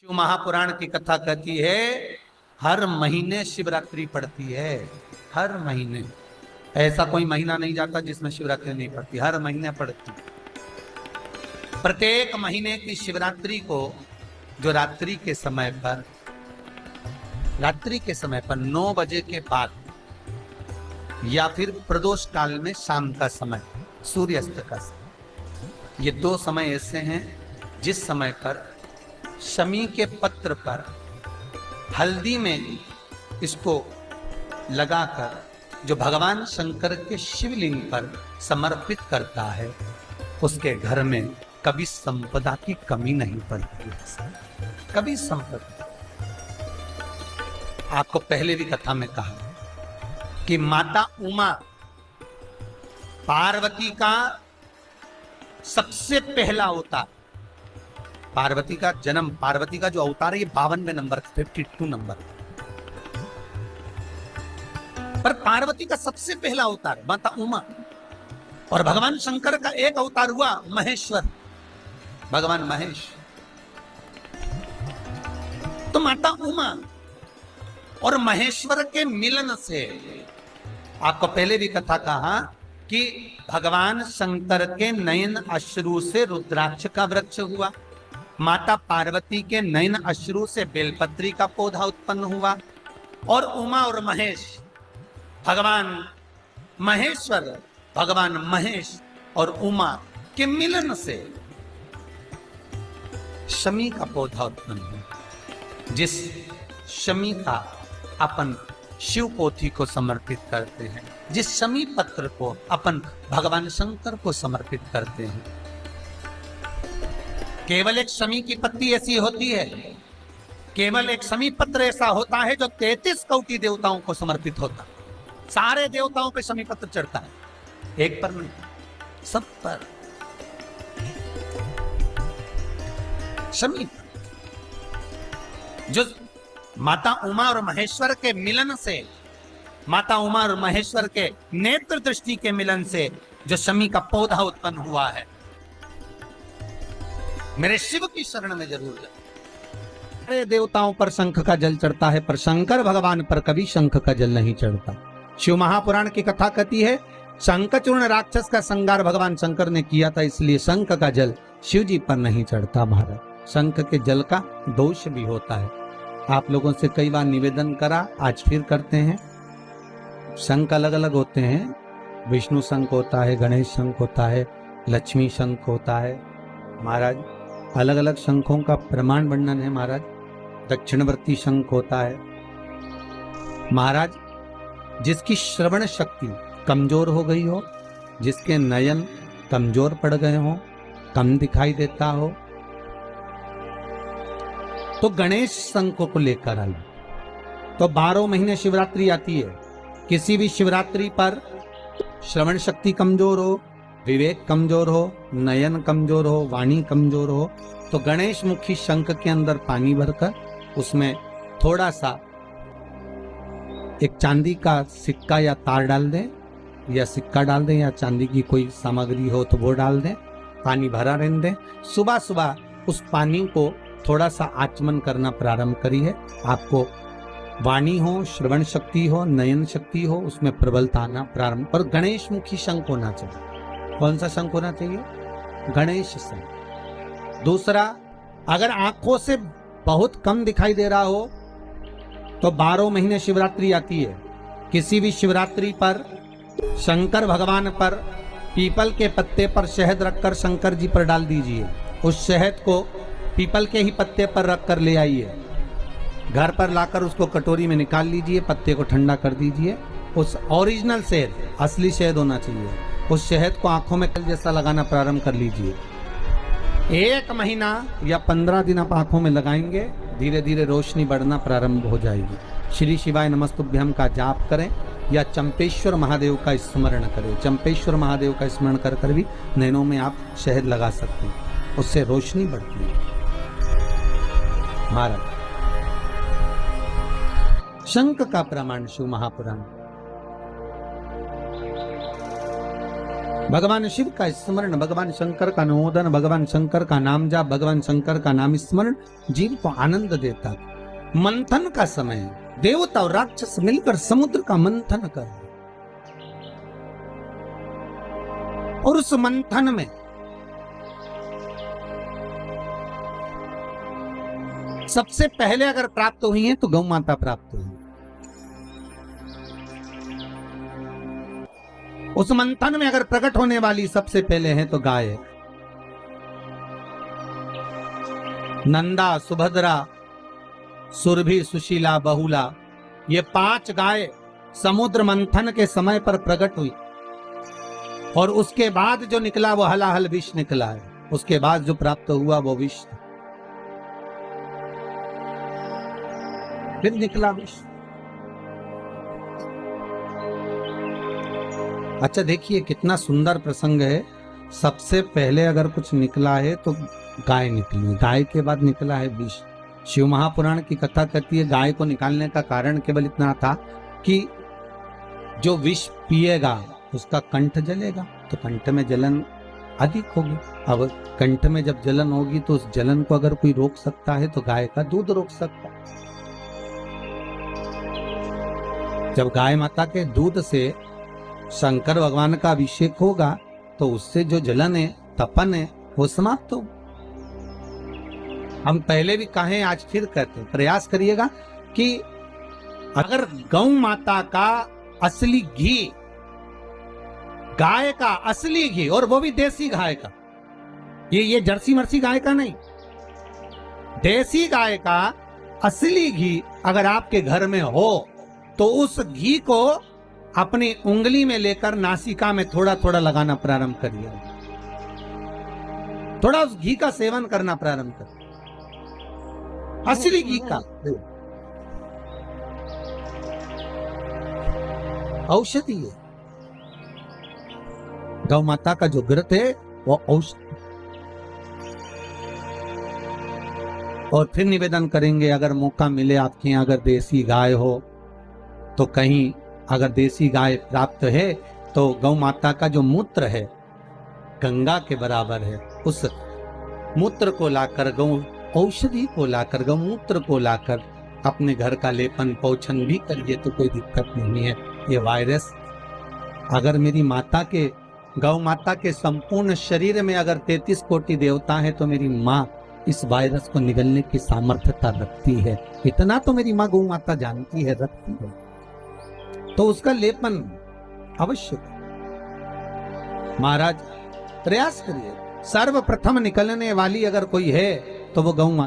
शिव महापुराण की कथा कहती है हर महीने शिवरात्रि पड़ती है। हर महीने, ऐसा कोई महीना नहीं जाता जिसमें शिवरात्रि नहीं पड़ती, हर महीने पड़ती। प्रत्येक महीने की शिवरात्रि को जो रात्रि के समय पर 9 बजे के बाद या फिर प्रदोष काल में शाम का समय, सूर्यास्त का समय, ये 2 समय ऐसे हैं जिस समय पर शमी के पत्र पर हल्दी में इसको लगाकर जो भगवान शंकर के शिवलिंग पर समर्पित करता है उसके घर में कभी संपदा की कमी नहीं पड़ती है। कभी संपदा। आपको पहले भी कथा में कहा कि माता उमा पार्वती का सबसे पहला अवतार, पार्वती का जन्म, पार्वती का जो अवतार है ये 52वें नंबर, 52 नंबर पर पार्वती का सबसे पहला अवतार माता उमा। और भगवान शंकर का एक अवतार हुआ महेश्वर, भगवान महेश। तो माता उमा और महेश्वर के मिलन से, आपको पहले भी कथा कहा कि भगवान शंकर के नयन अश्रु से रुद्राक्ष का वृक्ष हुआ, माता पार्वती के नयन अश्रु से बेलपत्री का पौधा उत्पन्न हुआ, और उमा और महेश, भगवान महेश्वर, भगवान महेश और उमा के मिलन से शमी का पौधा उत्पन्न हुआ, जिस शमी का अपन शिव पोथी को समर्पित करते हैं, जिस शमी पत्र को अपन भगवान शंकर को समर्पित करते हैं। केवल एक शमी की पत्ती ऐसी होती है, केवल एक शमी पत्र ऐसा होता है जो 33 कोटि देवताओं को समर्पित होता है। सारे देवताओं पे शमी पत्र चढ़ता है, एक पर नहीं, सब पर शमी। जो माता उमा और महेश्वर के मिलन से, माता उमा और महेश्वर के नेत्र दृष्टि के मिलन से जो शमी का पौधा उत्पन्न हुआ है, मेरे शिव की शरण में जरूर जाए। सारे देवताओं पर शंख का जल चढ़ता है पर शंकर भगवान पर कभी शंख का जल नहीं चढ़ता। शिव महापुराण की कथा कहती है शंखचूर्ण राक्षस का संहार भगवान शंकर ने किया था, इसलिए शंख का जल शिव जी पर नहीं चढ़ता। महाराज, शंख के जल का दोष भी होता है। आप लोगों से कई बार निवेदन करा, आज फिर करते हैं। शंख अलग अलग होते हैं, विष्णु शंख होता है, गणेश शंख होता है, लक्ष्मी शंख होता है। महाराज, अलग अलग शंखों का प्रमाण वर्णन है। महाराज, दक्षिणवर्ती शंख होता है। महाराज, जिसकी श्रवण शक्ति कमजोर हो गई हो, जिसके नयन कमजोर पड़ गए हो, कम दिखाई देता हो, तो गणेश शंख को लेकर आई। तो 12 महीने शिवरात्रि आती है। किसी भी शिवरात्रि पर श्रवण शक्ति कमजोर हो, विवेक कमजोर हो, नयन कमजोर हो, वाणी कमजोर हो, तो गणेश मुखी शंख के अंदर पानी भरकर उसमें थोड़ा सा एक चांदी का सिक्का या तार डाल दें, या सिक्का डाल दें, या चांदी की कोई सामग्री हो तो वो डाल दें, पानी भरा रहने दें। सुबह सुबह उस पानी को थोड़ा सा आचमन करना प्रारंभ करिए। आपको वाणी हो, श्रवण शक्ति हो, नयन शक्ति हो, उसमें प्रबलता आना प्रारंभ। और गणेश मुखी शंख होना चाहिए। कौन सा शंख होना चाहिए? गणेश शंख। दूसरा, अगर आंखों से बहुत कम दिखाई दे रहा हो तो 12 महीने शिवरात्रि आती है। किसी भी शिवरात्रि पर शंकर भगवान पर पीपल के पत्ते पर शहद रखकर शंकर जी पर डाल दीजिए। उस शहद को पीपल के ही पत्ते पर रखकर ले आइए, घर पर लाकर उसको कटोरी में निकाल लीजिए, पत्ते को ठंडा कर दीजिए। उस ओरिजिनल शहद, असली शहद होना चाहिए, उस शहद को आंखों में कल जैसा लगाना प्रारंभ कर लीजिए। 1 महीना या 15 दिन आप आंखों में लगाएंगे, धीरे धीरे रोशनी बढ़ना प्रारंभ हो जाएगी। श्री शिवाय नमस्तुभ्यम का जाप करें या चंपेश्वर महादेव का स्मरण करें। चंपेश्वर महादेव का स्मरण कर कर भी नैनों में आप शहद लगा सकते हैं, उससे रोशनी बढ़ती है। महाराज, शंख का प्रमाण शिव महापुराण। भगवान शिव का स्मरण, भगवान शंकर का नमोदन, भगवान शंकर का नाम जाप, भगवान शंकर का नाम स्मरण जीव को आनंद देता। मंथन का समय, देवता और राक्षस मिलकर समुद्र का मंथन कर, और उस मंथन में सबसे पहले अगर प्राप्त हुई है तो गौ माता प्राप्त हुई। उस मंथन में अगर प्रकट होने वाली सबसे पहले है तो गाय। नंदा, सुभद्रा, सुरभि, सुशीला, बहुला, ये 5 गाय समुद्र मंथन के समय पर प्रकट हुई, और उसके बाद जो निकला वो हलाहल विष निकला है। उसके बाद जो प्राप्त हुआ वो विष, फिर निकला विष। अच्छा देखिए कितना सुंदर प्रसंग है। सबसे पहले अगर कुछ निकला है तो गाय निकली, गाय के बाद निकला है विष। शिव महापुराण की कथा कहती है गाय को निकालने का कारण केवल इतना था कि जो विष पिएगा उसका कंठ जलेगा, तो कंठ में जलन अधिक होगी। अब कंठ में जब जलन होगी तो उस जलन को अगर कोई रोक सकता है तो गाय का दूध रोक सकता है। जब गाय माता के दूध से शंकर भगवान का अभिषेक होगा तो उससे जो जलन है, तपन है, वो समाप्त हो। हम पहले भी कहे, आज फिर कहते हैं, प्रयास करिएगा कि अगर गौ माता का असली घी, गाय का असली घी, और वो भी देसी गाय का, ये जर्सी मर्सी गाय का नहीं, देसी गाय का असली घी अगर आपके घर में हो तो उस घी को अपनी उंगली में लेकर नासिका में थोड़ा थोड़ा लगाना प्रारंभ करिए। थोड़ा उस घी का सेवन करना प्रारंभ करिए, असली घी का। औषधि है, गौ माता का जो व्रत है वो औषधि। और फिर निवेदन करेंगे, अगर मौका मिले आपके यहाँ अगर देसी गाय हो तो कहीं अगर देसी गाय प्राप्त है तो गौ माता का जो मूत्र है गंगा के बराबर है, उस मूत्र को लाकर, गौ औषधि को लाकर, गौ मूत्र को लाकर अपने घर का लेपन पोषण भी करिए तो कोई दिक्कत नहीं है। ये वायरस अगर मेरी माता के, गौ माता के संपूर्ण शरीर में अगर 33 कोटि देवता है तो मेरी माँ इस वायरस को निगलने की सामर्थ्यता रखती है। इतना तो मेरी माँ गौ माता जानती है, रखती है, तो उसका लेपन अवश्य। महाराज प्रयास करिए, सर्वप्रथम निकलने वाली अगर कोई है तो वो गौ माता।